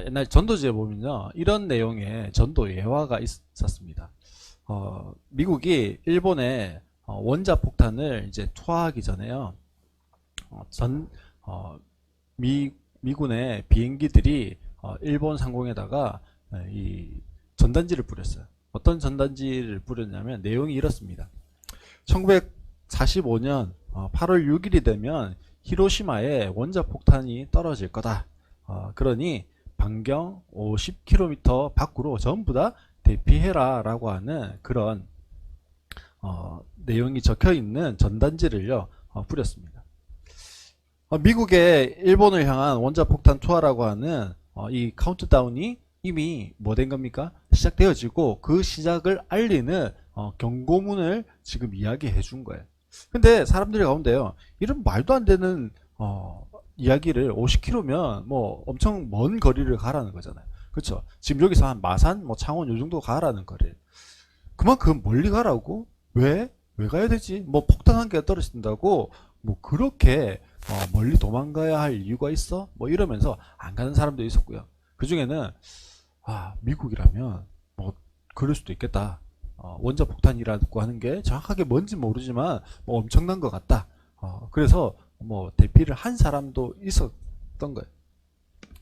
옛날 전도지에 보면요, 이런 내용의 전도 예화가 있었습니다. 미국이 일본에 원자 폭탄을 이제 투하하기 전에요. 어, 전 어, 미군의 비행기들이 일본 상공에다가 이 전단지를 뿌렸어요. 어떤 전단지를 뿌렸냐면 내용이 이렇습니다. 1945년 8월 6일이 되면 히로시마에 원자폭탄이 떨어질 거다. 그러니 반경 50km 밖으로 전부 다 대피해라 라고 하는 그런 내용이 적혀 있는 전단지를요 뿌렸습니다. 미국의 일본을 향한 원자폭탄 투하라고 하는 이 카운트다운이 이미 뭐 된 겁니까? 시작되어지고 그 시작을 알리는 경고문을 지금 이야기해 준 거예요. 근데 사람들이 가운데요, 이런 말도 안 되는 이야기를 50km면 뭐 엄청 먼 거리를 가라는 거잖아요. 그렇죠? 지금 여기서 한 마산, 뭐 창원 요 정도 가라는 거리예요. 그만큼 멀리 가라고? 왜? 왜 가야 되지? 뭐 폭탄 한 개가 떨어진다고 뭐 그렇게 멀리 도망가야 할 이유가 있어? 뭐 이러면서 안 가는 사람도 있었고요. 그 중에는 미국이라면 뭐 그럴 수도 있겠다. 원자 폭탄이라고 하는 게 정확하게 뭔지 모르지만 뭐 엄청난 것 같다. 그래서 뭐 대피를 한 사람도 있었던 거예요.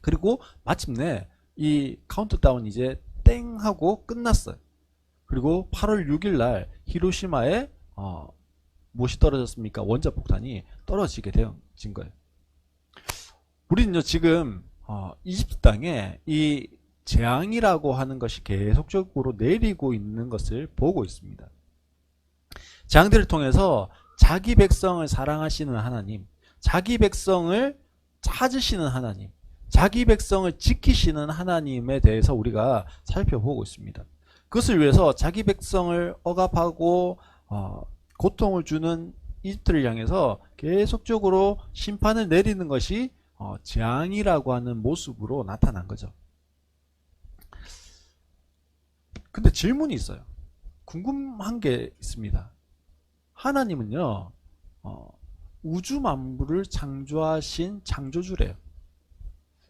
그리고 마침내 이 카운트다운 이제 땡 하고 끝났어요. 그리고 8월 6일 날 히로시마에 무엇이 떨어졌습니까? 원자폭탄이 떨어지게 되어진 거예요. 우리는요 지금 이집트 땅에 이 재앙이라고 하는 것이 계속적으로 내리고 있는 것을 보고 있습니다. 재앙들을 통해서 자기 백성을 사랑하시는 하나님, 자기 백성을 찾으시는 하나님, 자기 백성을 지키시는 하나님에 대해서 우리가 살펴보고 있습니다. 그것을 위해서 자기 백성을 억압하고 고통을 주는 이집트를 향해서 계속적으로 심판을 내리는 것이 재앙이라고 하는 모습으로 나타난 거죠. 근데 질문이 있어요. 궁금한 게 있습니다. 하나님은요 우주 만물을 창조하신 창조주래요.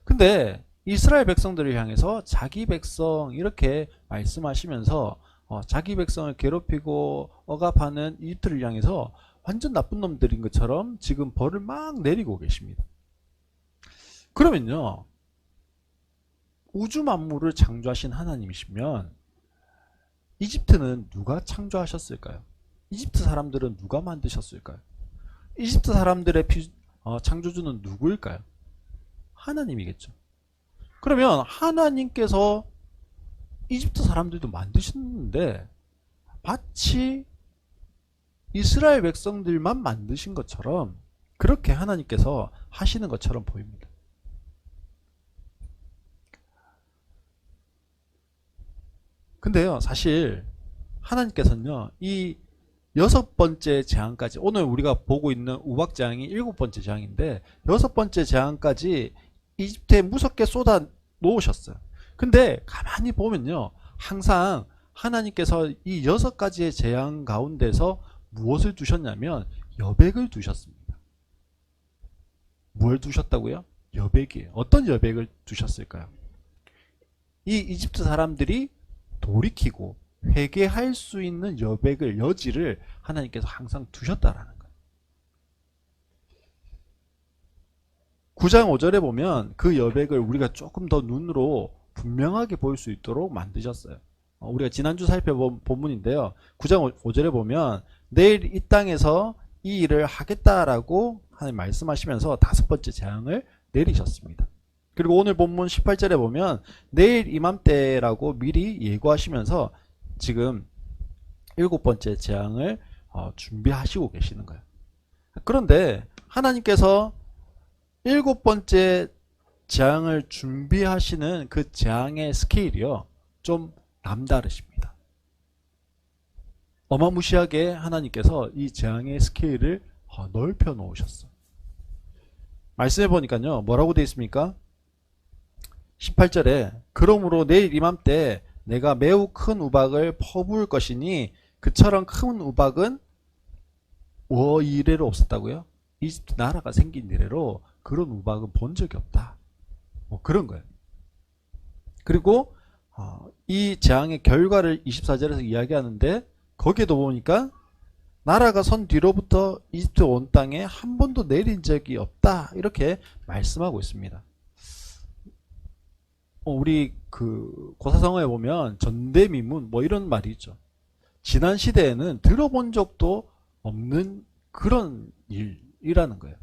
근데 이스라엘 백성들을 향해서 자기 백성 이렇게 말씀하시면서 자기 백성을 괴롭히고 억압하는 이집트를 향해서 완전 나쁜 놈들인 것처럼 지금 벌을 막 내리고 계십니다. 그러면요 우주 만물을 창조하신 하나님이시면 이집트는 누가 창조하셨을까요? 이집트 사람들은 누가 만드셨을까요? 이집트 사람들의 창조주는 누구일까요? 하나님이겠죠. 그러면 하나님께서 이집트 사람들도 만드셨는데 마치 이스라엘 백성들만 만드신 것처럼 그렇게 하나님께서 하시는 것처럼 보입니다. 근데요 사실 하나님께서는요 이 6번째 재앙까지, 오늘 우리가 보고 있는 우박재앙이 7번째 재앙인데 6번째 재앙까지 이집트에 무섭게 쏟아 놓으셨어요. 근데 가만히 보면요 항상 하나님께서 이 6가지의 재앙 가운데서 무엇을 두셨냐면 여백을 두셨습니다. 뭘 두셨다고요? 여백이에요. 어떤 여백을 두셨을까요? 이 이집트 사람들이 돌이키고 회개할 수 있는 여지를 하나님께서 항상 두셨다라는 거예요. 9장 5절에 보면 그 여백을 우리가 조금 더 눈으로 분명하게 보일 수 있도록 만드셨어요. 우리가 지난주 살펴본 본문인데요. 9장 5절에 보면 내일 이 땅에서 이 일을 하겠다라고 하나님 말씀하시면서 5번째 재앙을 내리셨습니다. 그리고 오늘 본문 18절에 보면 내일 이맘때라고 미리 예고하시면서 지금 7번째 재앙을 준비하시고 계시는 거예요. 그런데 하나님께서 7번째 재앙을 준비하시는 그 재앙의 스케일이요 좀 남다르십니다. 어마무시하게 하나님께서 이 재앙의 스케일을 넓혀 놓으셨어요. 말씀해 보니까요 뭐라고 되어 있습니까? 18절에 그러므로 내일 이맘때 내가 매우 큰 우박을 퍼부을 것이니 그처럼 큰 우박은 이래로 없었다고요? 이집트 나라가 생긴 이래로 그런 우박은 본 적이 없다. 뭐 그런 거예요. 그리고 이 재앙의 결과를 24절에서 이야기하는데 거기에도 보니까 나라가 선 뒤로부터 이집트 온 땅에 한 번도 내린 적이 없다 이렇게 말씀하고 있습니다. 우리 그 고사성어에 보면 전대미문 뭐 이런 말이 있죠. 지난 시대에는 들어본 적도 없는 그런 일이라는 거예요.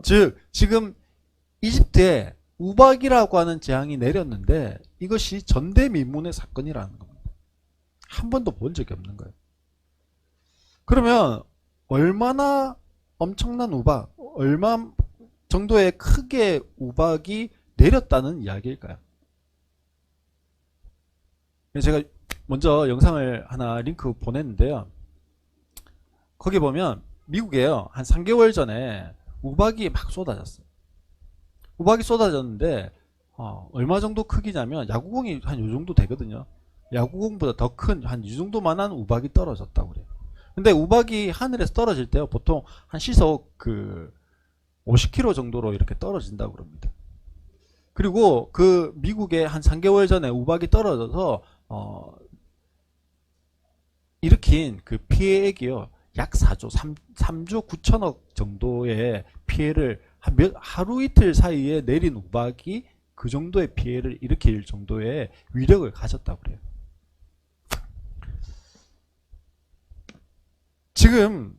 즉 지금 이집트에 우박이라고 하는 재앙이 내렸는데 이것이 전대미문의 사건이라는 겁니다. 한 번도 본 적이 없는 거예요. 그러면 얼마나 엄청난 우박, 얼마 정도의 크게 우박이 내렸다는 이야기일까요? 제가 먼저 영상을 하나 링크 보냈는데요. 거기 보면 미국에요. 한 3개월 전에 우박이 막 쏟아졌어요. 우박이 쏟아졌는데 얼마 정도 크기냐면 야구공이 한 요 정도 되거든요. 야구공보다 더 큰 한 이 정도만한 우박이 떨어졌다고 그래요. 근데 우박이 하늘에서 떨어질 때요. 보통 한 시속 그 50km 정도로 이렇게 떨어진다고 그럽니다. 그리고 그 미국에 한 3개월 전에 우박이 떨어져서 일으킨 그 피해액이요. 약 4조, 3조 9천억 정도의 피해를 하루 이틀 사이에 내린 우박이 그 정도의 피해를 일으킬 정도의 위력을 가졌다고 그래요. 지금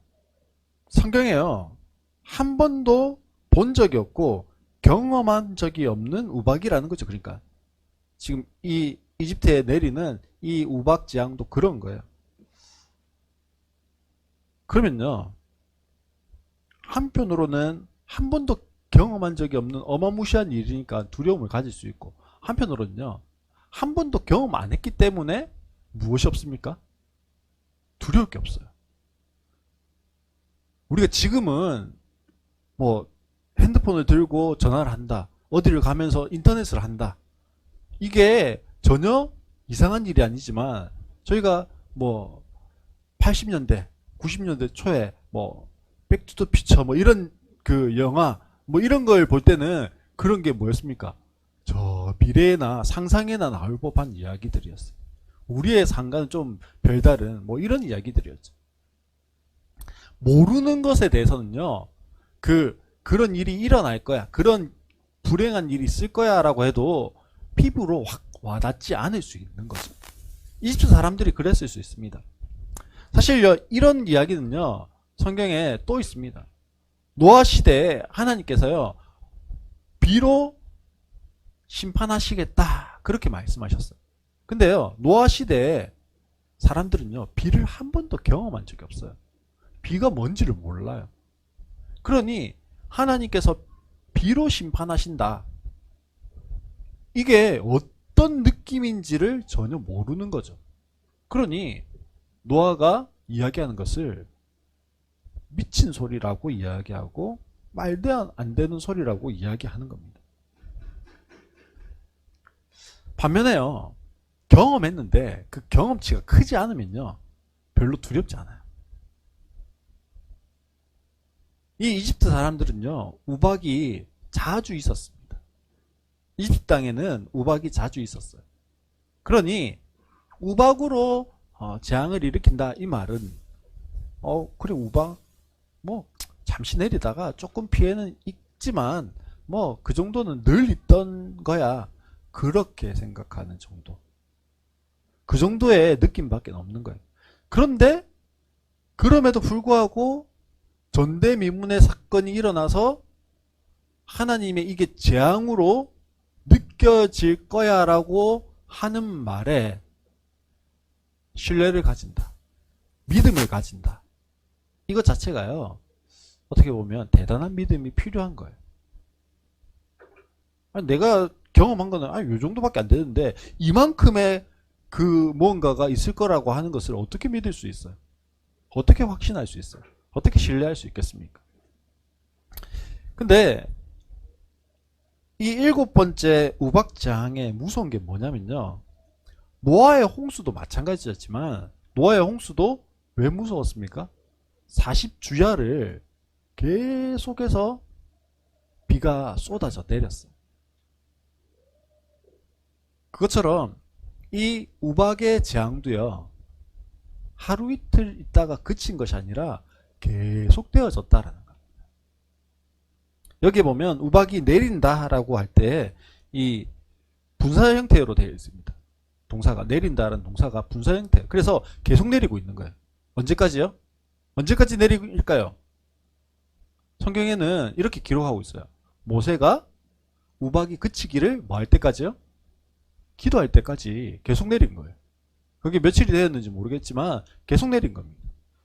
성경에요. 한 번도 본 적이 없고 경험한 적이 없는 우박이라는 거죠. 그러니까 지금 이 이집트에 내리는 이 우박 재앙도 그런 거예요. 그러면요. 한편으로는 한 번도 경험한 적이 없는 어마무시한 일이니까 두려움을 가질 수 있고 한편으로는요. 한 번도 경험 안 했기 때문에 무엇이 없습니까? 두려울 게 없어요. 우리가 지금은 뭐 핸드폰을 들고 전화를 한다. 어디를 가면서 인터넷을 한다. 이게 전혀 이상한 일이 아니지만 저희가 뭐 80년대, 90년대 초에 뭐 백투더피처 뭐 이런 그 영화 뭐 이런 걸 볼 때는 그런 게 뭐였습니까? 저 미래나 상상에나 나올 법한 이야기들이었어요. 우리의 상과는 좀 별다른 뭐 이런 이야기들이었죠. 모르는 것에 대해서는요. 그런 일이 일어날 거야. 그런 불행한 일이 있을 거야 라고 해도 피부로 확 와닿지 않을 수 있는 거죠. 이집트 사람들이 그랬을 수 있습니다. 사실요. 이런 이야기는요. 성경에 또 있습니다. 노아 시대에 하나님께서요. 비로 심판하시겠다. 그렇게 말씀하셨어요. 근데요. 노아 시대에 사람들은요. 비를 한 번도 경험한 적이 없어요. 비가 뭔지를 몰라요. 그러니 하나님께서 비로 심판하신다. 이게 어떤 느낌인지를 전혀 모르는 거죠. 그러니 노아가 이야기하는 것을 미친 소리라고 이야기하고 말도 안 되는 소리라고 이야기하는 겁니다. 반면에요. 경험했는데 그 경험치가 크지 않으면요. 별로 두렵지 않아요. 이 이집트 사람들은요. 우박이 자주 있었습니다. 이집트 땅에는 우박이 자주 있었어요. 그러니 우박으로 재앙을 일으킨다 이 말은 그래 우박 뭐 잠시 내리다가 조금 피해는 있지만 뭐 그 정도는 늘 있던 거야. 그렇게 생각하는 정도. 그 정도의 느낌밖에 없는 거예요. 그런데 그럼에도 불구하고 전대미문의 사건이 일어나서 하나님의 이게 재앙으로 느껴질 거야 라고 하는 말에 신뢰를 가진다. 믿음을 가진다. 이것 자체가요. 어떻게 보면 대단한 믿음이 필요한 거예요. 아니, 내가 경험한 거는 요 정도밖에 안 되는데 이만큼의 그 무언가가 있을 거라고 하는 것을 어떻게 믿을 수 있어요? 어떻게 확신할 수 있어요? 어떻게 신뢰할 수 있겠습니까? 근데 이 7번째 우박재앙의 무서운 게 뭐냐면요. 노아의 홍수도 마찬가지였지만 노아의 홍수도 왜 무서웠습니까? 40주야를 계속해서 비가 쏟아져 내렸어요. 그것처럼 이 우박의 재앙도요, 하루 이틀 있다가 그친 것이 아니라 계속 되어졌다라는 거예요. 여기 보면 우박이 내린다라고 할 때 이 분사 형태로 되어 있습니다. 동사가 내린다라는 동사가 분사 형태. 그래서 계속 내리고 있는 거예요. 언제까지요? 언제까지 내릴까요? 성경에는 이렇게 기록하고 있어요. 모세가 우박이 그치기를 뭐 할 때까지요? 기도할 때까지 계속 내린 거예요. 그게 며칠이 되었는지 모르겠지만 계속 내린 겁니다.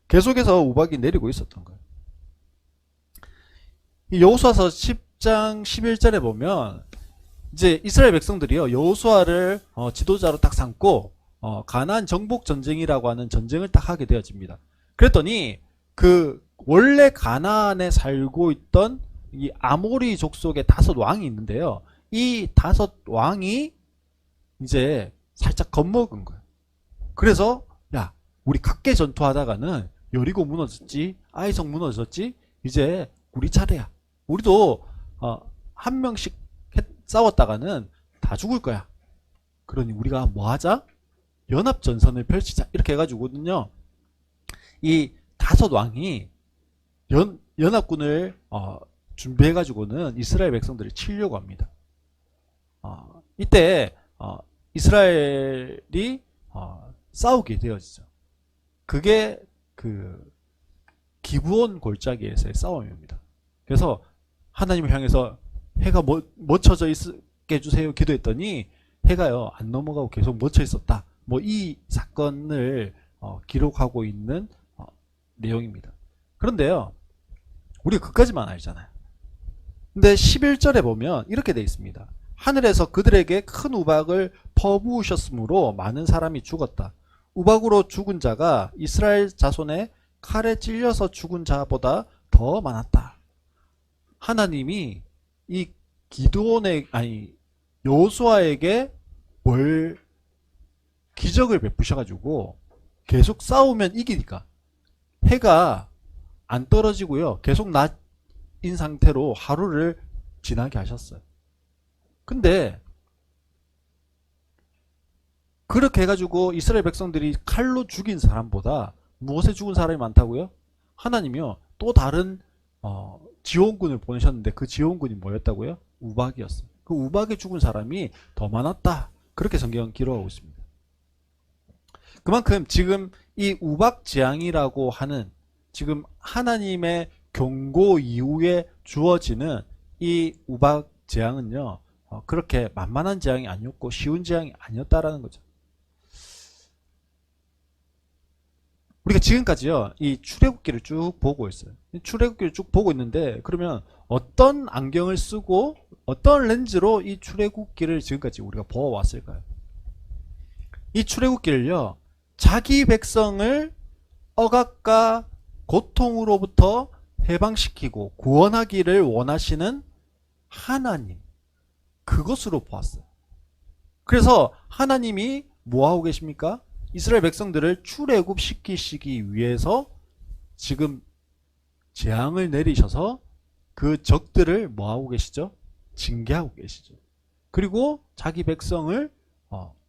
계속해서 우박이 내리고 있었던 거예요. 이 여호수아서 10장 11절에 보면 이제 이스라엘 백성들이요, 여호수아를 지도자로 딱 삼고 가나안 정복 전쟁이라고 하는 전쟁을 딱 하게 되어집니다. 그랬더니 그 원래 가나안에 살고 있던 이 아모리 족속의 5왕이 있는데요, 이 5왕이 이제 살짝 겁먹은 거예요. 그래서 야, 우리 각계 전투하다가는 여리고 무너졌지, 아이성 무너졌지, 이제 우리 차례야. 우리도 한 명씩 싸웠다가는 다 죽을 거야. 그러니 우리가 뭐 하자? 연합전선을 펼치자. 이렇게 해가지고는요, 이 5왕이 연합군을 준비해가지고는 이스라엘 백성들을 치려고 합니다. 이때 이스라엘이 싸우게 되어지죠. 그게 그 기브온 골짜기에서의 싸움입니다. 그래서 하나님을 향해서 해가 멈춰져 있게 해주세요 기도했더니 해가요 안 넘어가고 계속 멈춰 있었다. 뭐 이 사건을 기록하고 있는 내용입니다. 그런데요, 우리가 그까지만 알잖아요. 근데 11절에 보면 이렇게 되어 있습니다. 하늘에서 그들에게 큰 우박을 퍼부으셨으므로 많은 사람이 죽었다. 우박으로 죽은 자가 이스라엘 자손의 칼에 찔려서 죽은 자보다 더 많았다. 하나님이 이 여호수아에게 뭘 기적을 베푸셔가지고 계속 싸우면 이기니까 해가 안 떨어지고요, 계속 낮인 상태로 하루를 지나게 하셨어요. 근데 그렇게 해가지고 이스라엘 백성들이 칼로 죽인 사람보다 무엇에 죽은 사람이 많다고요? 하나님이요 또 다른 지원군을 보내셨는데 그 지원군이 뭐였다고요? 우박이었어요. 그 우박에 죽은 사람이 더 많았다. 그렇게 성경은 기록하고 있습니다. 그만큼 지금 이 우박 재앙이라고 하는, 지금 하나님의 경고 이후에 주어지는 이 우박 재앙은요, 그렇게 만만한 재앙이 아니었고 쉬운 재앙이 아니었다라는 거죠. 우리가 지금까지요 이 출애굽기를 쭉 보고 있어요. 출애굽기를 쭉 보고 있는데, 그러면 어떤 안경을 쓰고 어떤 렌즈로 이 출애굽기를 지금까지 우리가 보아왔을까요? 이 출애굽기를요, 자기 백성을 억압과 고통으로부터 해방시키고 구원하기를 원하시는 하나님, 그것으로 보았어요. 그래서 하나님이 뭐하고 계십니까? 이스라엘 백성들을 출애굽시키시기 위해서 지금 재앙을 내리셔서 그 적들을 뭐하고 계시죠? 징계하고 계시죠. 그리고 자기 백성을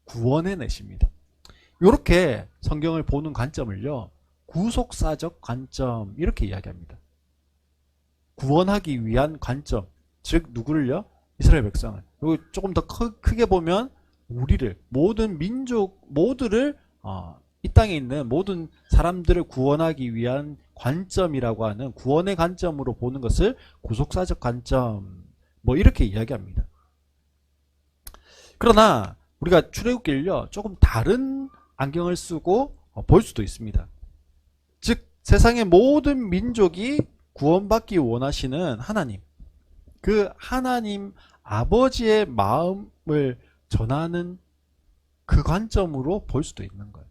구원해내십니다. 이렇게 성경을 보는 관점을요, 구속사적 관점 이렇게 이야기합니다. 구원하기 위한 관점, 즉 누구를요? 이스라엘 백성을. 그리고 조금 더 크게 보면 우리를, 모든 민족 모두를, 이 땅에 있는 모든 사람들을 구원하기 위한 관점이라고 하는 구원의 관점으로 보는 것을 구속사적 관점, 뭐 이렇게 이야기합니다. 그러나 우리가 출애굽기를요 조금 다른 안경을 쓰고 볼 수도 있습니다. 즉 세상의 모든 민족이 구원받기 원하시는 하나님, 그 하나님 아버지의 마음을 전하는 그 관점으로 볼 수도 있는 거예요.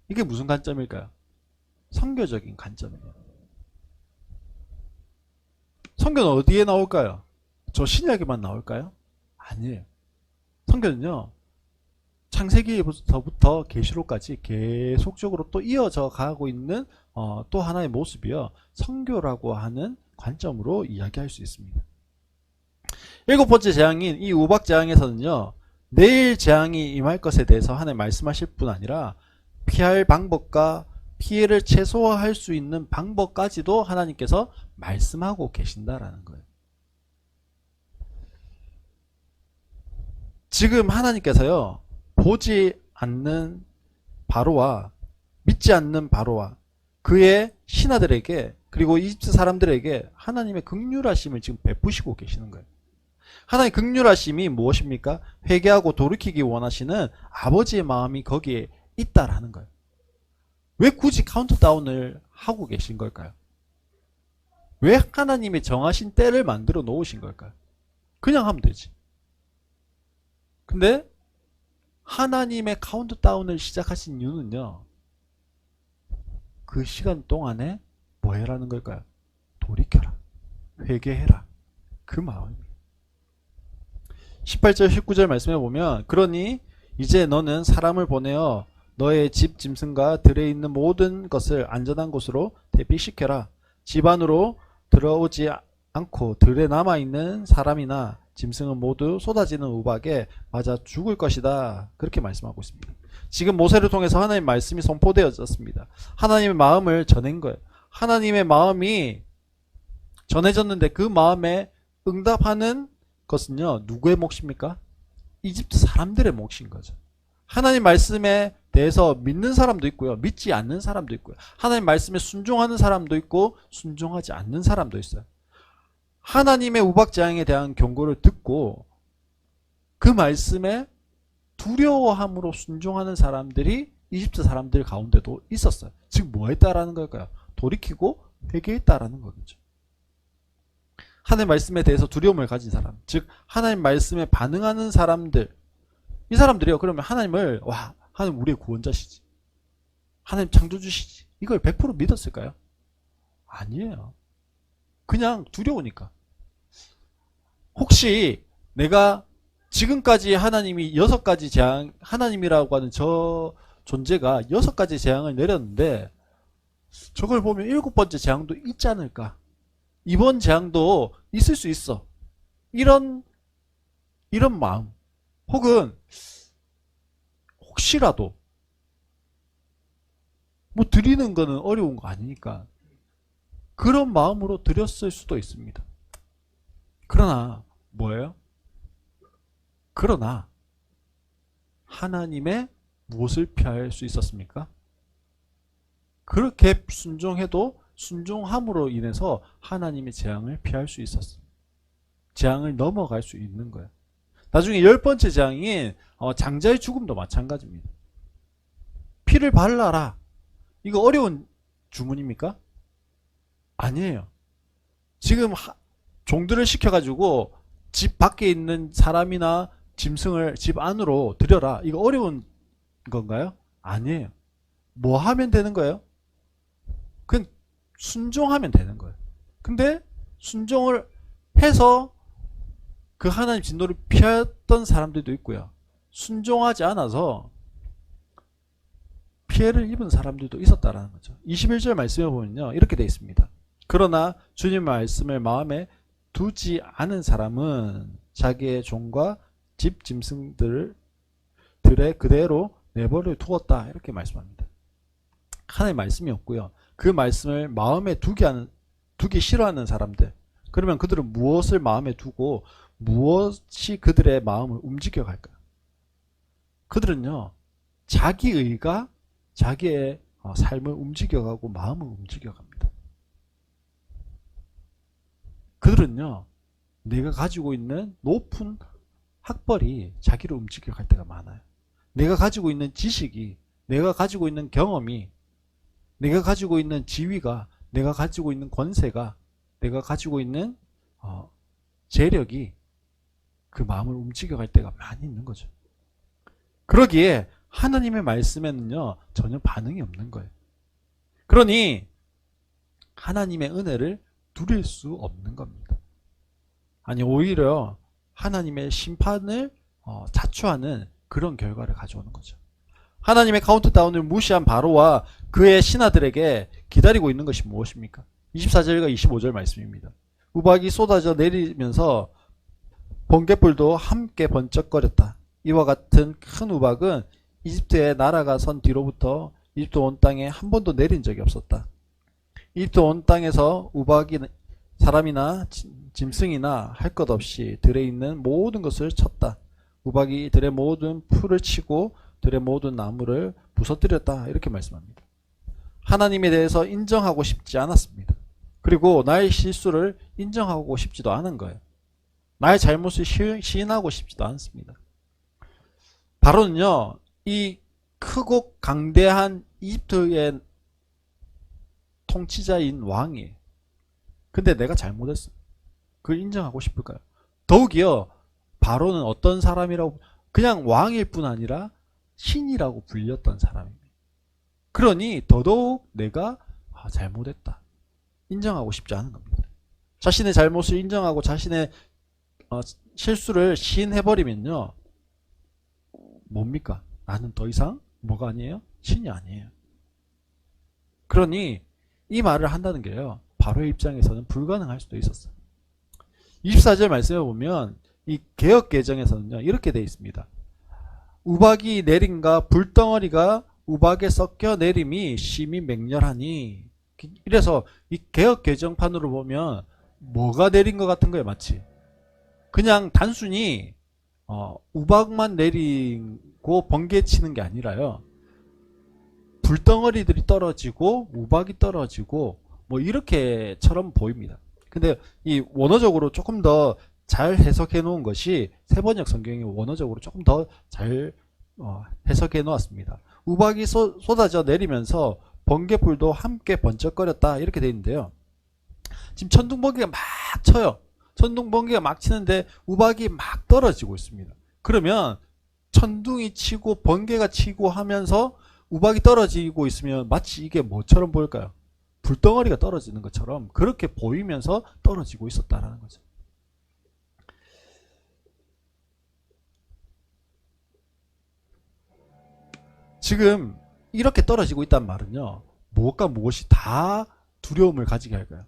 이게 무슨 관점일까요? 선교적인 관점이에요. 선교는 어디에 나올까요? 저 신약에만 나올까요? 아니에요. 선교는요 창세기에서부터 계시록까지 계속적으로 또 이어져 가고 있는 또 하나의 모습이요, 선교라고 하는 관점으로 이야기할 수 있습니다. 7번째 재앙인 이 우박 재앙에서는요, 내일 재앙이 임할 것에 대해서 하나님 말씀하실 뿐 아니라 피할 방법과 피해를 최소화할 수 있는 방법까지도 하나님께서 말씀하고 계신다라는 거예요. 지금 하나님께서요, 보지 않는 바로와 믿지 않는 바로와 그의 신하들에게 그리고 이집트 사람들에게 하나님의 긍휼하심을 지금 베푸시고 계시는 거예요. 하나님의 긍휼하심이 무엇입니까? 회개하고 돌이키기 원하시는 아버지의 마음이 거기에 있다라는 거예요. 왜 굳이 카운트다운을 하고 계신 걸까요? 왜 하나님이 정하신 때를 만들어 놓으신 걸까요? 그냥 하면 되지. 근데 하나님의 카운트다운을 시작하신 이유는요, 그 시간 동안에 뭐 해라는 걸까요? 돌이켜라. 회개해라. 그 마음입니다. 18절 19절 말씀해 보면 그러니 이제 너는 사람을 보내어 너의 집 짐승과 들에 있는 모든 것을 안전한 곳으로 대피시켜라. 집 안으로 들어오지 않고 들에 남아있는 사람이나 짐승은 모두 쏟아지는 우박에 맞아 죽을 것이다. 그렇게 말씀하고 있습니다. 지금 모세를 통해서 하나님의 말씀이 선포되어졌습니다. 하나님의 마음을 전한 거예요. 하나님의 마음이 전해졌는데 그 마음에 응답하는 것은요, 누구의 몫입니까? 이집트 사람들의 몫인 거죠. 하나님 말씀에 대해서 믿는 사람도 있고요, 믿지 않는 사람도 있고요, 하나님 말씀에 순종하는 사람도 있고 순종하지 않는 사람도 있어요. 하나님의 우박재앙에 대한 경고를 듣고 그 말씀에 두려워함으로 순종하는 사람들이 이집트 사람들 가운데도 있었어요. 즉 뭐 했다라는 걸까요? 돌이키고 회개했다라는 거겠죠. 하나님 말씀에 대해서 두려움을 가진 사람, 즉 하나님 말씀에 반응하는 사람들, 이 사람들이요, 그러면 하나님을 와, 하나님 우리의 구원자시지, 하나님 창조주시지, 이걸 100% 믿었을까요? 아니에요. 그냥 두려우니까. 혹시 내가 지금까지 하나님이 6가지 재앙, 하나님이라고 하는 저 존재가 6가지 재앙을 내렸는데 저걸 보면 7번째 재앙도 있지 않을까? 이번 재앙도 있을 수 있어. 이런 마음. 혹은 혹시라도 뭐 드리는 거는 어려운 거 아니니까 그런 마음으로 드렸을 수도 있습니다. 그러나 뭐예요? 그러나 하나님의 무엇을 피할 수 있었습니까? 그렇게 순종해도 순종함으로 인해서 하나님의 재앙을 피할 수 있었습니다. 재앙을 넘어갈 수 있는 거예요. 나중에 10번째 재앙인 장자의 죽음도 마찬가지입니다. 피를 발라라. 이거 어려운 주문입니까? 아니에요. 지금 종들을 시켜가지고 집 밖에 있는 사람이나 짐승을 집 안으로 들여라. 이거 어려운 건가요? 아니에요. 뭐 하면 되는 거예요? 그냥 순종하면 되는 거예요. 근데 순종을 해서 그 하나님 진노를 피했던 사람들도 있고요, 순종하지 않아서 피해를 입은 사람들도 있었다라는 거죠. 21절 말씀에 보면요, 이렇게 되어 있습니다. 그러나 주님의 말씀을 마음에 두지 않은 사람은 자기의 종과 집 짐승들을 그대로 내버려 두었다. 이렇게 말씀합니다. 하나님의 말씀이 없고요, 그 말씀을 마음에 두기 싫어하는 사람들, 그러면 그들은 무엇을 마음에 두고 무엇이 그들의 마음을 움직여 갈까요? 그들은요, 자기의가 자기의 삶을 움직여가고 마음을 움직여갑니다. 그들은요, 내가 가지고 있는 높은 학벌이 자기를 움직여갈 때가 많아요. 내가 가지고 있는 지식이, 내가 가지고 있는 경험이, 내가 가지고 있는 지위가, 내가 가지고 있는 권세가, 내가 가지고 있는 재력이 그 마음을 움직여갈 때가 많이 있는 거죠. 그러기에 하나님의 말씀에는요, 전혀 반응이 없는 거예요. 그러니 하나님의 은혜를 누릴 수 없는 겁니다. 아니, 오히려 하나님의 심판을 자초하는 그런 결과를 가져오는 거죠. 하나님의 카운트다운을 무시한 바로와 그의 신하들에게 기다리고 있는 것이 무엇입니까? 24절과 25절 말씀입니다. 우박이 쏟아져 내리면서 번갯불도 함께 번쩍거렸다. 이와 같은 큰 우박은 이집트의 나라가 선 뒤로부터 이집트 온 땅에 한 번도 내린 적이 없었다. 이집트 온 땅에서 우박이 사람이나 짐승이나 할 것 없이 들에 있는 모든 것을 쳤다. 우박이 들의 모든 풀을 치고 들의 모든 나무를 부서뜨렸다. 이렇게 말씀합니다. 하나님에 대해서 인정하고 싶지 않았습니다. 그리고 나의 실수를 인정하고 싶지도 않은 거예요. 나의 잘못을 시인하고 싶지도 않습니다. 바로는요, 이 크고 강대한 이집트의 통치자인 왕이에요. 근데 내가 잘못했어. 그걸 인정하고 싶을까요? 더욱이요, 바로는 어떤 사람이라고, 그냥 왕일 뿐 아니라 신이라고 불렸던 사람입니다. 그러니 더더욱 내가 잘못했다. 인정하고 싶지 않은 겁니다. 자신의 잘못을 인정하고 자신의 실수를 시인해버리면요, 뭡니까? 나는 더 이상 뭐가 아니에요? 신이 아니에요. 그러니 이 말을 한다는 게요, 바로의 입장에서는 불가능할 수도 있었어요. 24절 말씀해 보면 이 개역 개정에서는요, 이렇게 되어 있습니다. 우박이 내림과 불덩어리가 우박에 섞여 내림이 심히 맹렬하니. 이래서 이 개역 개정판으로 보면 뭐가 내린 것 같은 거예요, 마치. 그냥 단순히 우박만 내리고 번개 치는 게 아니라요, 불덩어리들이 떨어지고 우박이 떨어지고 뭐 이렇게처럼 보입니다. 근데 이 원어적으로 조금 더 잘 해석해 놓은 것이 세번역 성경이 원어적으로 조금 더 잘 해석해 놓았습니다. 우박이 쏟아져 내리면서 번개불도 함께 번쩍거렸다, 이렇게 되어 있는데요. 지금 천둥번개가 막 쳐요. 천둥번개가 막 치는데 우박이 막 떨어지고 있습니다. 그러면 천둥이 치고 번개가 치고 하면서 우박이 떨어지고 있으면 마치 이게 뭐처럼 보일까요? 불덩어리가 떨어지는 것처럼 그렇게 보이면서 떨어지고 있었다라는 거죠. 지금 이렇게 떨어지고 있단 말은요, 무엇과 무엇이 다 두려움을 가지게 할까요?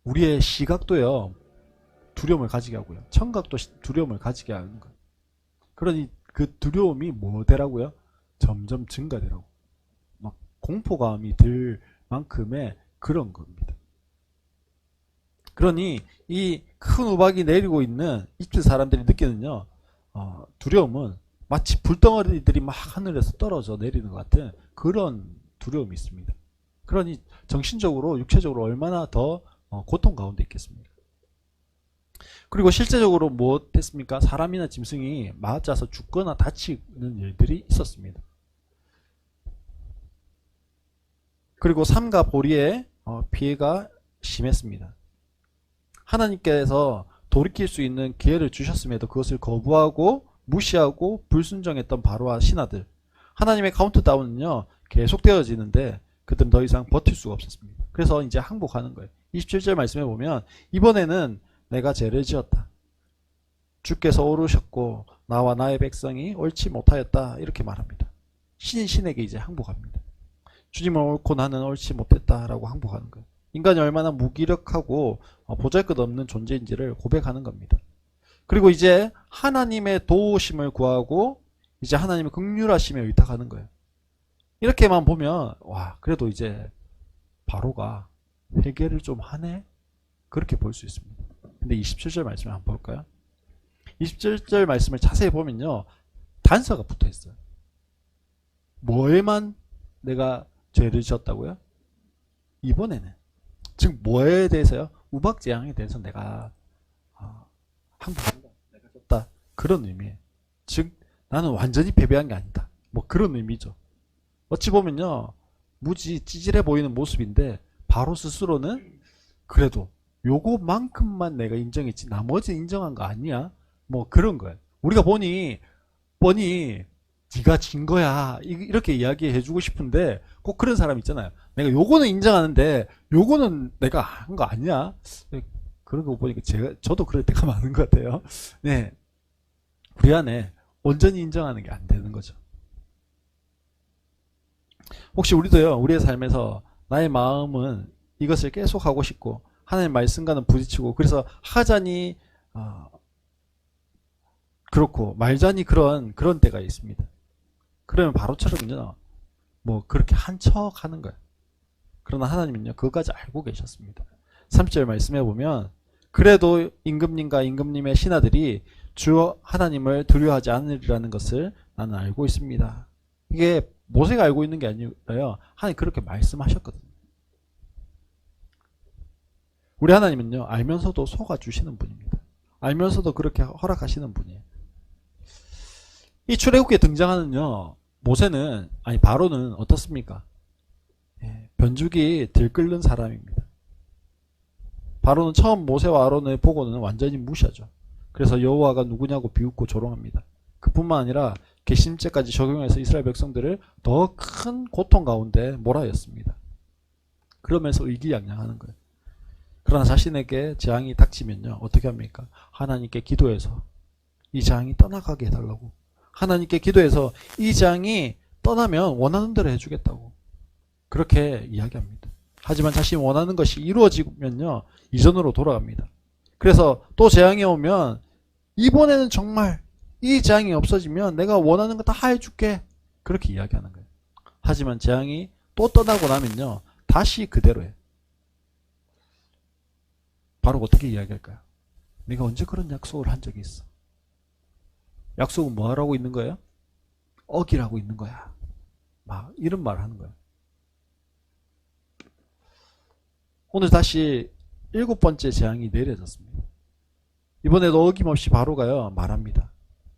우리의 시각도요, 두려움을 가지게 하고요, 청각도 두려움을 가지게 하는 거예요. 그러니 그 두려움이 뭐되라고요? 점점 증가되라고. 막 공포감이 들 만큼의 그런 겁니다. 그러니 이 큰 우박이 내리고 있는 이집트 사람들이 느끼는요, 두려움은 마치 불덩어리들이 막 하늘에서 떨어져 내리는 것 같은 그런 두려움이 있습니다. 그러니 정신적으로 육체적으로 얼마나 더 고통 가운데 있겠습니까? 그리고 실제적으로 무엇했습니까? 사람이나 짐승이 맞아서 죽거나 다치는 일들이 있었습니다. 그리고 삼가 보리의 피해가 심했습니다. 하나님께서 돌이킬 수 있는 기회를 주셨음에도 그것을 거부하고 무시하고 불순종했던 바로와 신하들, 하나님의 카운트다운은요 계속되어지는데 그들은 더 이상 버틸 수가 없었습니다. 그래서 이제 항복하는 거예요. 27절 말씀해 보면 이번에는 내가 죄를 지었다. 주께서 오르셨고 나와 나의 백성이 옳지 못하였다, 이렇게 말합니다. 신이 신에게 이제 항복합니다. 주님은 옳고 나는 옳지 못했다라고 항복하는 거예요. 인간이 얼마나 무기력하고 보잘것없는 존재인지를 고백하는 겁니다. 그리고 이제 하나님의 도우심을 구하고 이제 하나님의 긍휼하심에 의탁하는 거예요. 이렇게만 보면 와, 그래도 이제 바로가 회개를 좀 하네, 그렇게 볼 수 있습니다. 근데 27절 말씀을 한번 볼까요? 27절 말씀을 자세히 보면요, 단서가 붙어 있어요. 뭐에만 내가 죄를 지었다고요? 이번에는 즉 뭐에 대해서요? 우박재앙에 대해서 내가 항복한다, 내가 졌다, 그런 의미예요. 즉 나는 완전히 패배한 게 아니다, 뭐 그런 의미죠. 어찌 보면요, 무지 찌질해 보이는 모습인데 바로 스스로는 그래도 요거만큼만 내가 인정했지 나머지 인정한 거 아니야, 뭐 그런 거예요. 우리가 보니 뻔히 네가 진 거야 이렇게 이야기해 주고 싶은데 꼭 그런 사람 있잖아요. 내가 요거는 인정하는데 요거는 내가 한 거 아니야. 그런 거 보니까 저도 그럴 때가 많은 것 같아요. 네, 우리 안에 온전히 인정하는 게 안 되는 거죠. 혹시 우리도요, 우리의 삶에서 나의 마음은 이것을 계속 하고 싶고 하나님 말씀과는 부딪히고 그래서 하자니 그렇고 말자니 그런 때가 있습니다. 그러면 바로처럼요 뭐 그렇게 한 척 하는 거예요. 그러나 하나님은요 그것까지 알고 계셨습니다. 30절 말씀해 보면 그래도 임금님과 임금님의 신하들이 주 하나님을 두려워하지 않으리라는 것을 나는 알고 있습니다. 이게 모세가 알고 있는 게 아니라요. 하나님 그렇게 말씀하셨거든요. 우리 하나님은요 알면서도 속아주시는 분입니다. 알면서도 그렇게 허락하시는 분이에요. 이 출애굽기에 등장하는요 모세는 아니 바로는 어떻습니까? 변죽이 들끓는 사람입니다. 바로는 처음 모세와 아론을 보고는 완전히 무시하죠. 그래서 여호와가 누구냐고 비웃고 조롱합니다. 그뿐만 아니라 괘씸죄까지 적용해서 이스라엘 백성들을 더 큰 고통 가운데 몰아였습니다. 그러면서 의기양양하는 거예요. 그러나 자신에게 재앙이 닥치면요 어떻게 합니까? 하나님께 기도해서 이 재앙이 떠나가게 해달라고, 하나님께 기도해서 이 재앙이 떠나면 원하는 대로 해주겠다고 그렇게 이야기합니다. 하지만 자신이 원하는 것이 이루어지면요 이전으로 돌아갑니다. 그래서 또 재앙이 오면 이번에는 정말 이 재앙이 없어지면 내가 원하는 거 다 해줄게 그렇게 이야기하는 거예요. 하지만 재앙이 또 떠나고 나면요 다시 그대로예요. 바로 어떻게 이야기할까요? 내가 언제 그런 약속을 한 적이 있어? 약속은 뭐 하라고 있는 거예요? 어기라고 있는 거야. 막 이런 말을 하는 거예요. 오늘 다시 7번째 재앙이 내려졌습니다. 이번에도 어김없이 바로가요 말합니다.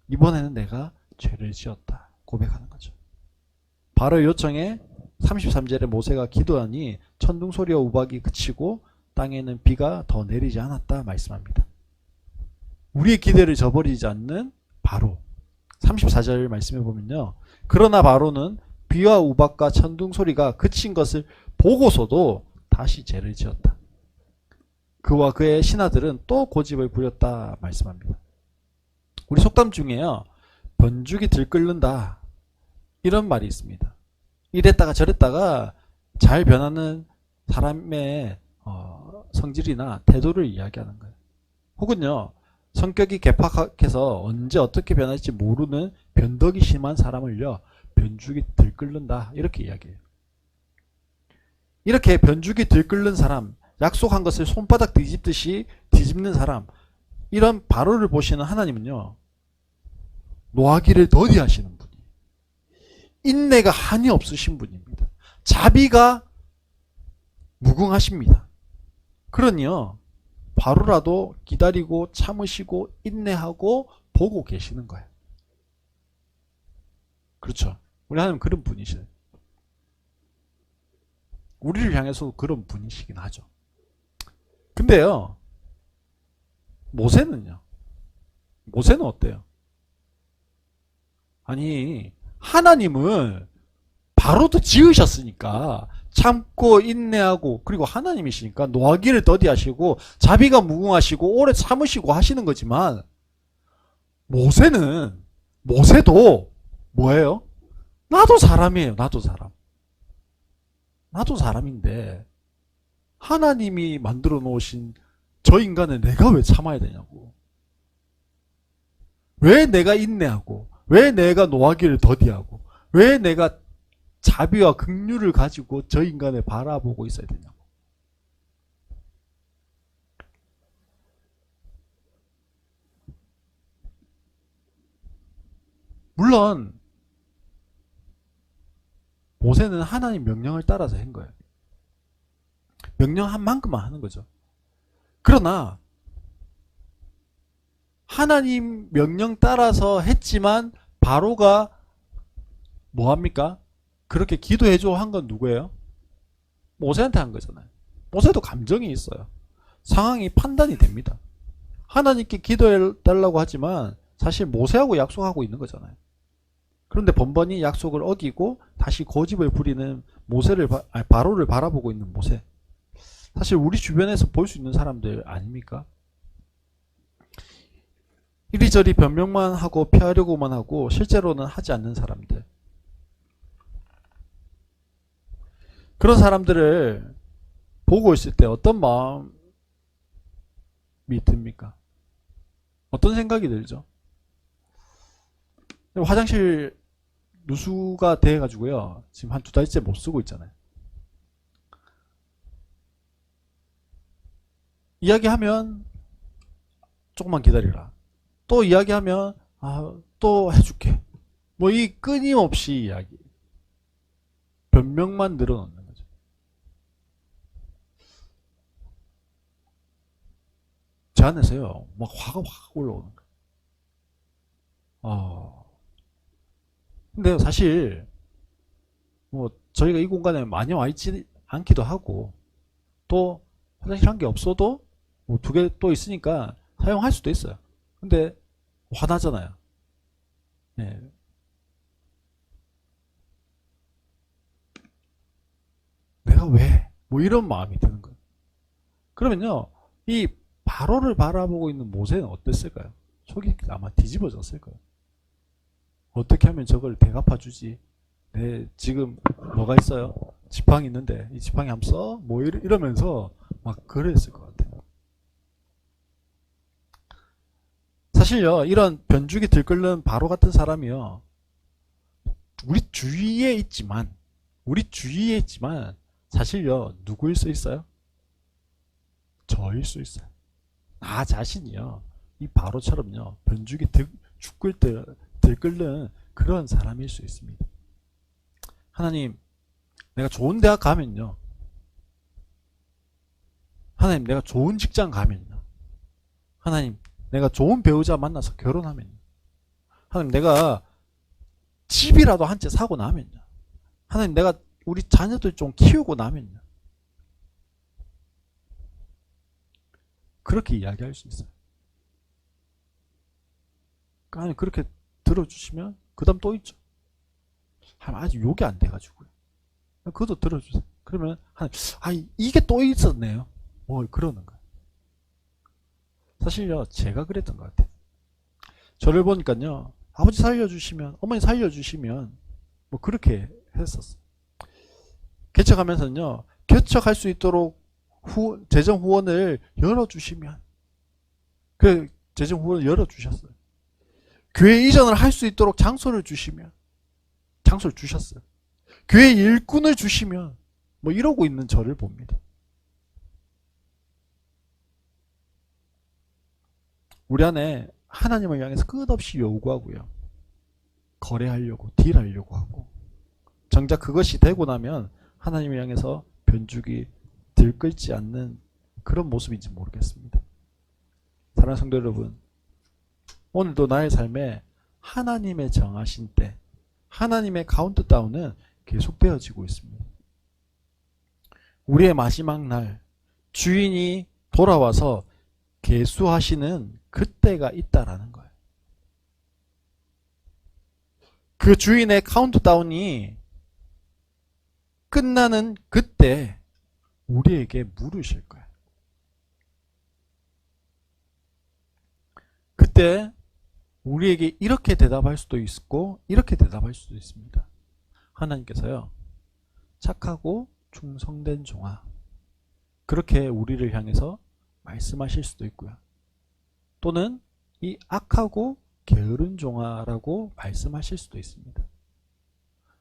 이번에는 내가 죄를 지었다 고백하는 거죠. 바로 요청에 33절에 모세가 기도하니 천둥 소리와 우박이 그치고 땅에는 비가 더 내리지 않았다 말씀합니다. 우리의 기대를 저버리지 않는 바로 34절 말씀해 보면요. 그러나 바로는 비와 우박과 천둥 소리가 그친 것을 보고서도 다시 죄를 지었다. 그와 그의 신하들은 또 고집을 부렸다 말씀합니다. 우리 속담 중에요. 번죽이 들끓는다 이런 말이 있습니다. 이랬다가 저랬다가 잘 변하는 사람의 성질이나 태도를 이야기하는 거예요. 혹은요. 성격이 개팍해서 언제 어떻게 변할지 모르는 변덕이 심한 사람을요. 변죽이 들끓는다 이렇게 이야기해요. 이렇게 변죽이 들끓는 사람, 약속한 것을 손바닥 뒤집듯이 뒤집는 사람, 이런 바로를 보시는 하나님은요. 노하기를 더디하시는 분이에요. 인내가 한이 없으신 분입니다. 자비가 무궁하십니다. 그러니요. 바로라도 기다리고 참으시고 인내하고 보고 계시는 거예요. 그렇죠. 우리 하나님 그런 분이시죠. 우리를 향해서 그런 분이시긴 하죠. 근데요. 모세는 어때요? 아니 하나님을 바로도 지으셨으니까 참고 인내하고 그리고 하나님이시니까 노하기를 더디하시고 자비가 무궁하시고 오래 참으시고 하시는 거지만 모세도 뭐예요? 나도 사람이에요. 나도 사람인데 하나님이 만들어 놓으신 저 인간을 내가 왜 참아야 되냐고. 왜 내가 인내하고 왜 내가 노하기를 더디하고 왜 내가 자비와 긍휼을 가지고 저 인간을 바라보고 있어야 되냐고. 물론 모세는 하나님 명령을 따라서 한 거예요. 명령한 만큼만 하는 거죠. 그러나 하나님 명령 따라서 했지만 바로가 뭐합니까? 그렇게 기도해줘 한 건 누구예요? 모세한테 한 거잖아요. 모세도 감정이 있어요. 상황이 판단이 됩니다. 하나님께 기도해달라고 하지만 사실 모세하고 약속하고 있는 거잖아요. 그런데 번번이 약속을 어기고 다시 고집을 부리는 바로를 바라보고 있는 모세. 사실 우리 주변에서 볼 수 있는 사람들 아닙니까? 이리저리 변명만 하고 피하려고만 하고 실제로는 하지 않는 사람들. 그런 사람들을 보고 있을 때 어떤 마음이 듭니까? 어떤 생각이 들죠? 화장실 누수가 돼가지고요. 지금 한 2달째 못 쓰고 있잖아요. 이야기하면 조금만 기다리라. 또 이야기하면 또 해줄게. 뭐 이 끊임없이 이야기. 변명만 늘어놓는 거죠. 제 안에서요. 막 화가 확 올라오는 거예요. 근데 사실 뭐 저희가 이 공간에 많이 와 있지 않기도 하고 또 화장실 한 개 없어도 뭐 2개 또 있으니까 사용할 수도 있어요. 근데 화나잖아요. 네. 내가 왜? 뭐 이런 마음이 드는 거예요. 그러면요, 이 바로를 바라보고 있는 모세는 어땠을까요? 속이 아마 뒤집어졌을 거예요. 어떻게 하면 저걸 대갚아주지? 내 지금 뭐가 있어요? 지팡이 있는데 이 지팡이 한번 써? 뭐 이러면서 막 그랬을 것 같아요. 사실요, 이런 변죽이 들끓는 바로 같은 사람이요, 우리 주위에 있지만 사실요, 누구일 수 있어요? 저일 수 있어요. 나 자신이요, 이 바로처럼요, 변죽이 들끓는 그런 사람일 수 있습니다. 하나님, 내가 좋은 대학 가면요, 하나님, 내가 좋은 직장 가면요, 하나님, 내가 좋은 배우자 만나서 결혼하면요, 하나님, 내가 집이라도 한 채 사고 나면요, 하나님, 내가 우리 자녀들 좀 키우고 나면요, 그렇게 이야기할 수 있어요. 하나님 그렇게 들어주시면 그 다음 또 있죠. 하나님 아직 요게 안 돼가지고요, 그것도 들어주세요. 그러면 하나님, 이게 또 있었네요. 뭐 그러는 거예요. 사실요, 제가 그랬던 것 같아요. 저를 보니까요, 아버지 살려주시면, 어머니 살려주시면 뭐 그렇게 했었어요. 개척하면서는요, 개척할 수 있도록 재정 후원을 열어주시면, 그 재정 후원을 열어주셨어요. 교회 이전을 할 수 있도록 장소를 주시면 장소를 주셨어요. 교회 일꾼을 주시면 뭐 이러고 있는 저를 봅니다. 우리 안에 하나님을 향해서 끝없이 요구하고요, 거래하려고 딜하려고 하고, 정작 그것이 되고 나면 하나님을 향해서 변죽이 들끓지 않는 그런 모습인지 모르겠습니다. 사랑하는 성도 여러분, 오늘도 나의 삶에 하나님의 정하신 때, 하나님의 카운트다운은 계속되어지고 있습니다. 우리의 마지막 날, 주인이 돌아와서 계수하시는 그때가 있다라는 거예요. 그 주인의 카운트다운이 끝나는 그때 우리에게 물으실 거예요. 그때 우리에게 이렇게 대답할 수도 있고 이렇게 대답할 수도 있습니다. 하나님께서요, 착하고 충성된 종아, 그렇게 우리를 향해서 말씀하실 수도 있고요, 또는 이 악하고 게으른 종아라고 말씀하실 수도 있습니다.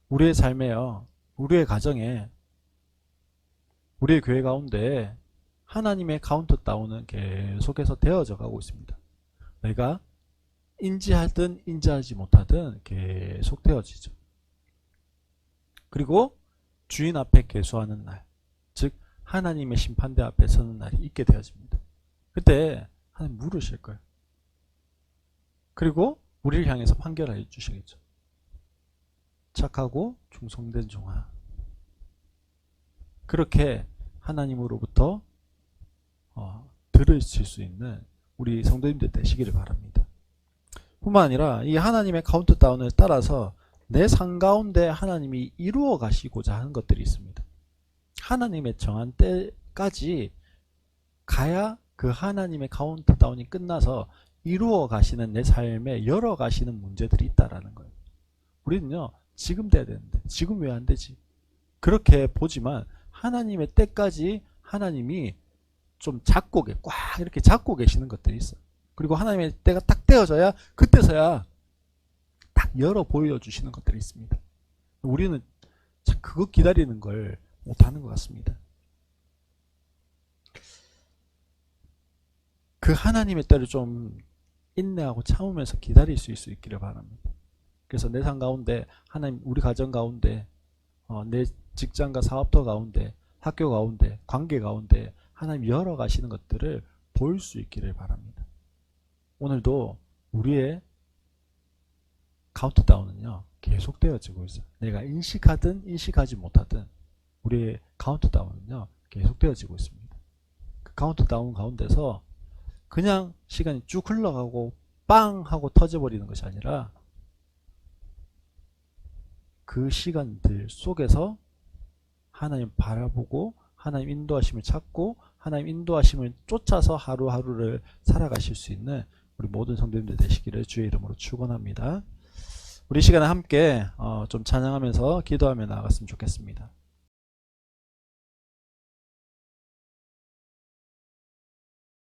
우리의 삶에요, 우리의 가정에, 우리의 교회 가운데 하나님의 카운트다운은 계속해서 되어져 가고 있습니다. 내가 인지하든 인지하지 못하든 계속 되어지죠. 그리고 주인 앞에 계수하는 날, 즉 하나님의 심판대 앞에 서는 날이 있게 되어집니다. 그때 하나님 물으실 거예요. 그리고 우리를 향해서 판결해 주시겠죠. 착하고 충성된 종아, 그렇게 하나님으로부터 들으실 수 있는 우리 성도님들 되시기를 바랍니다. 뿐만 아니라 이 하나님의 카운트다운을 따라서 내 삶 가운데 하나님이 이루어 가시고자 하는 것들이 있습니다. 하나님의 정한 때까지 가야 그 하나님의 카운트다운이 끝나서 이루어 가시는 내 삶에 열어 가시는 문제들이 있다라는 거예요. 우리는요, 지금 돼야 되는데 지금 왜 안 되지? 그렇게 보지만 하나님의 때까지 하나님이 좀 잡고 꽉 이렇게 잡고 계시는 것들이 있어요. 그리고 하나님의 때가 딱 되어져야 그때서야 딱 열어 보여주시는 것들이 있습니다. 우리는 참 그거 기다리는 걸 못하는 것 같습니다. 그 하나님의 때를 좀 인내하고 참으면서 기다릴 수 있기를 바랍니다. 그래서 내 삶 가운데 하나님, 우리 가정 가운데, 내 직장과 사업터 가운데, 학교 가운데, 관계 가운데 하나님 열어가시는 것들을 볼 수 있기를 바랍니다. 오늘도 우리의 카운트다운은요 계속되어지고 있어요. 내가 인식하든 인식하지 못하든 우리의 카운트다운은요 계속되어지고 있습니다. 그 카운트다운 가운데서 그냥 시간이 쭉 흘러가고 빵 하고 터져버리는 것이 아니라 그 시간들 속에서 하나님 바라보고 하나님 인도하심을 찾고 하나님 인도하심을 쫓아서 하루하루를 살아가실 수 있는 우리 모든 성도님들 되시기를 주의 이름으로 축원합니다. 우리 시간에 함께 좀 찬양하면서 기도하며 나아갔으면 좋겠습니다.